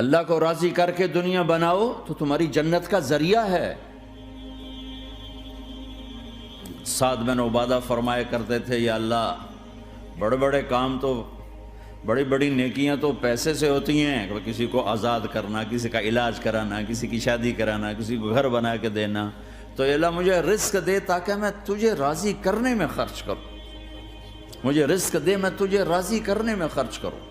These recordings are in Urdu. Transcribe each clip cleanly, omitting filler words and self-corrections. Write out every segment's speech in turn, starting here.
اللہ کو راضی کر کے دنیا بناؤ تو تمہاری جنت کا ذریعہ ہے۔ سعد بن عبادہ فرمایا کرتے تھے، یا اللہ بڑے بڑے کام تو، بڑی بڑی نیکیاں تو پیسے سے ہوتی ہیں، کسی کو آزاد کرنا، کسی کا علاج کرانا، کسی کی شادی کرانا، کسی کو گھر بنا کے دینا، تو یا اللہ مجھے رزق دے تاکہ میں تجھے راضی کرنے میں خرچ کروں، مجھے رزق دے میں تجھے راضی کرنے میں خرچ کروں۔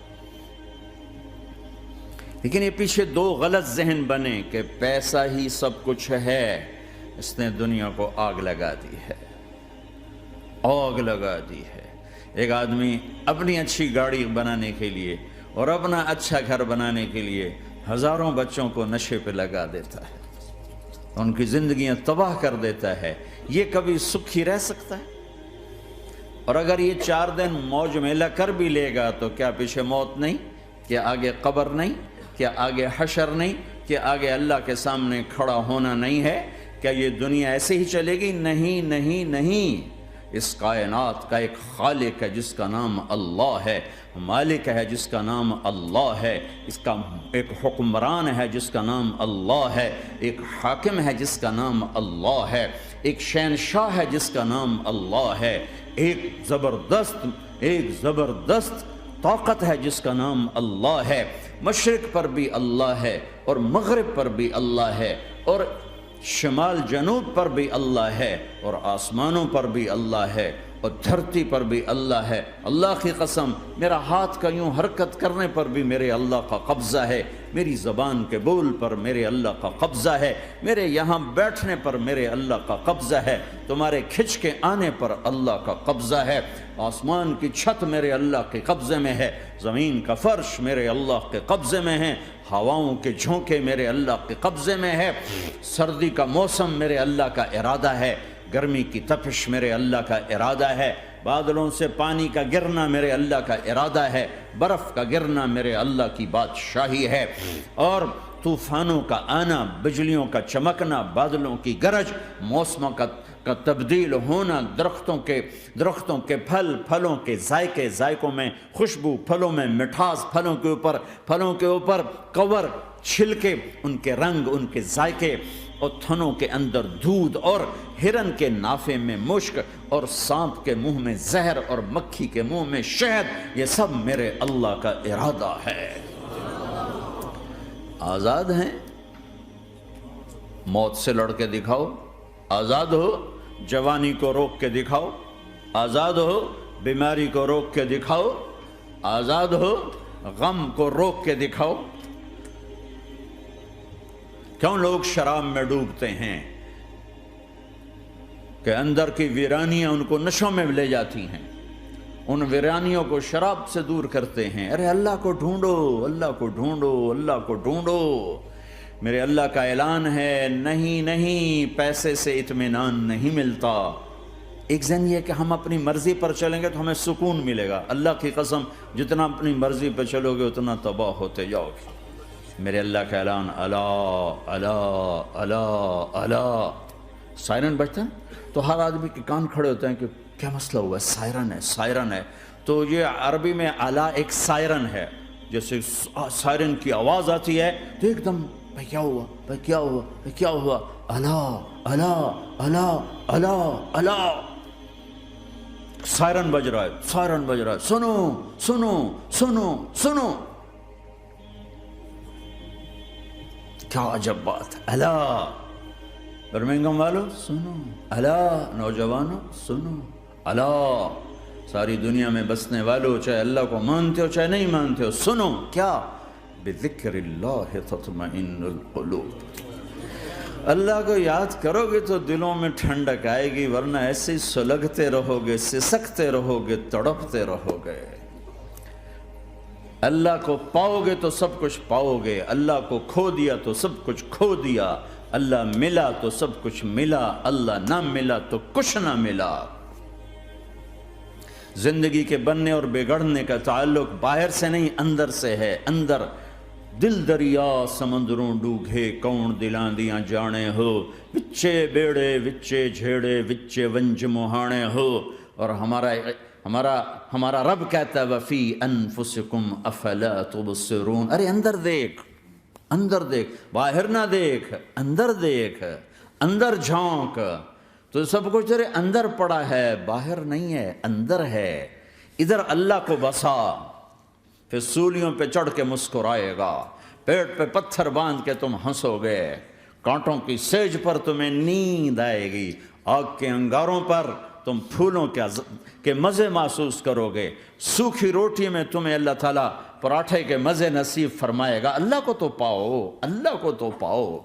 لیکن یہ پیچھے دو غلط ذہن بنے کہ پیسہ ہی سب کچھ ہے، اس نے دنیا کو آگ لگا دی ہے، آگ لگا دی ہے۔ ایک آدمی اپنی اچھی گاڑی بنانے کے لیے اور اپنا اچھا گھر بنانے کے لیے ہزاروں بچوں کو نشے پہ لگا دیتا ہے، ان کی زندگیاں تباہ کر دیتا ہے۔ یہ کبھی سکھی رہ سکتا ہے؟ اور اگر یہ 4 دن موج میلہ کر بھی لے گا تو کیا پیچھے موت نہیں؟ کیا آگے قبر نہیں؟ کیا آگے حشر نہیں؟ کیا آگے اللہ کے سامنے کھڑا ہونا نہیں ہے؟ کیا یہ دنیا ایسے ہی چلے گی؟ نہیں نہیں نہیں، اس کائنات کا ایک خالق ہے جس کا نام اللہ ہے، مالک ہے جس کا نام اللہ ہے، اس کا ایک حکمران ہے جس کا نام اللہ ہے، ایک حاکم ہے جس کا نام اللہ ہے، ایک شہنشاہ ہے جس کا نام اللہ ہے، ایک زبردست طاقت ہے جس کا نام اللہ ہے۔ مشرق پر بھی اللہ ہے اور مغرب پر بھی اللہ ہے اور شمال جنوب پر بھی اللہ ہے اور آسمانوں پر بھی اللہ ہے اور دھرتی پر بھی اللہ ہے۔ اللہ کی قسم، میرا ہاتھ کا یوں حرکت کرنے پر بھی میرے اللہ کا قبضہ ہے، میری زبان کے بول پر میرے اللہ کا قبضہ ہے، میرے یہاں بیٹھنے پر میرے اللہ کا قبضہ ہے، تمہارے کھچ کے آنے پر اللہ کا قبضہ ہے۔ آسمان کی چھت میرے اللہ کے قبضے میں ہے، زمین کا فرش میرے اللہ کے قبضے میں ہے، ہواؤں کے جھونکے میرے اللہ کے قبضے میں ہے، سردی کا موسم میرے اللہ کا ارادہ ہے، گرمی کی تپش میرے اللہ کا ارادہ ہے، بادلوں سے پانی کا گرنا میرے اللہ کا ارادہ ہے، برف کا گرنا میرے اللہ کی بادشاہی ہے، اور طوفانوں کا آنا، بجلیوں کا چمکنا، بادلوں کی گرج، موسموں کا تبدیل ہونا، درختوں کے پھلوں کے ذائقوں میں خوشبو، پھلوں میں مٹھاس، پھلوں کے اوپر کور، چھلکے، ان کے رنگ، ان کے ذائقے، اور تھنوں کے اندر دودھ، اور ہرن کے نافے میں مشک، اور سانپ کے منہ میں زہر، اور مکھی کے منہ میں شہد، یہ سب میرے اللہ کا ارادہ ہے۔ آزاد ہیں؟ موت سے لڑ کے دکھاؤ، آزاد ہو، جوانی کو روک کے دکھاؤ، آزاد ہو، بیماری کو روک کے دکھاؤ، آزاد ہو، غم کو روک کے دکھاؤ۔ کیوں لوگ شراب میں ڈوبتے ہیں؟ کہ اندر کی ویرانیاں ان کو نشوں میں لے جاتی ہیں، ان ویرانیوں کو شراب سے دور کرتے ہیں۔ ارے اللہ کو ڈھونڈو، اللہ کو ڈھونڈو، اللہ کو ڈھونڈو۔ میرے اللہ کا اعلان ہے، نہیں پیسے سے اطمینان نہیں ملتا۔ ایک ذہن یہ کہ ہم اپنی مرضی پر چلیں گے تو ہمیں سکون ملے گا۔ اللہ کی قسم، جتنا اپنی مرضی پر چلو گے اتنا تباہ ہوتے جاؤ گے۔ میرے اللہ کا اعلان، اللہ اللہ اللہ اللہ، سائرن بجتا ہے تو ہر آدمی کے کان کھڑے ہوتے ہیں کہ کیا مسئلہ ہوا ہے، سائرن ہے۔ تو یہ عربی میں اعلیٰ ایک سائرن ہے، جیسے سائرن کی آواز آتی ہے تو ایک دم بھائی کیا ہوا، اللہ اللہ اللہ اللہ اللہ، سائرن بج رہا ہے، سنو سنو سنو سنو، کیا عجب بات ہے۔ اللہ برمنگم والو سنو، اللہ نوجوانوں سنو، اللہ ساری دنیا میں بسنے والو، چاہے اللہ کو مانتے ہو چاہے نہیں مانتے ہو، سنو۔ کیا؟ بذکر اللہ تطمئن القلوب، اللہ کو یاد کرو گے تو دلوں میں ٹھنڈک آئے گی، ورنہ ایسے ہی سلگتے رہو گے، سسکتے رہو گے، تڑپتے رہو گے۔ اللہ کو پاؤ گے تو سب کچھ پاؤ گے، اللہ کو کھو دیا تو سب کچھ کھو دیا، اللہ ملا تو سب کچھ ملا، اللہ نہ ملا تو کچھ نہ ملا۔ زندگی کے بننے اور بگڑنے کا تعلق باہر سے نہیں اندر سے ہے۔ اندر دل دریا سمندروں ڈوگے، کون دلاں دیاں جانے ہو، وچے بیڑے وچے جھیڑے وچے ونج مہانے ہو۔ اور ہمارا رب کہتا ہے وفی انفسکم افلا تبصرون، ارے اندر دیکھ، اندر دیکھ، باہر نہ دیکھ، اندر دیکھ، اندر جھونک، تو سب کچھ تیرے اندر پڑا ہے، باہر نہیں ہے، اندر ہے۔ ادھر اللہ کو بسا، پھر سولیوں پہ چڑھ کے مسکرائے گا، پیٹ پہ پتھر باندھ کے تم ہنسو گے، کانٹوں کی سیج پر تمہیں نیند آئے گی، آگ کے انگاروں پر تم پھولوں کے مزے محسوس کرو گے، سوکھی روٹی میں تمہیں اللہ تعالیٰ پراٹھے کے مزے نصیب فرمائے گا۔ اللہ کو تو پاؤ، اللہ کو تو پاؤ۔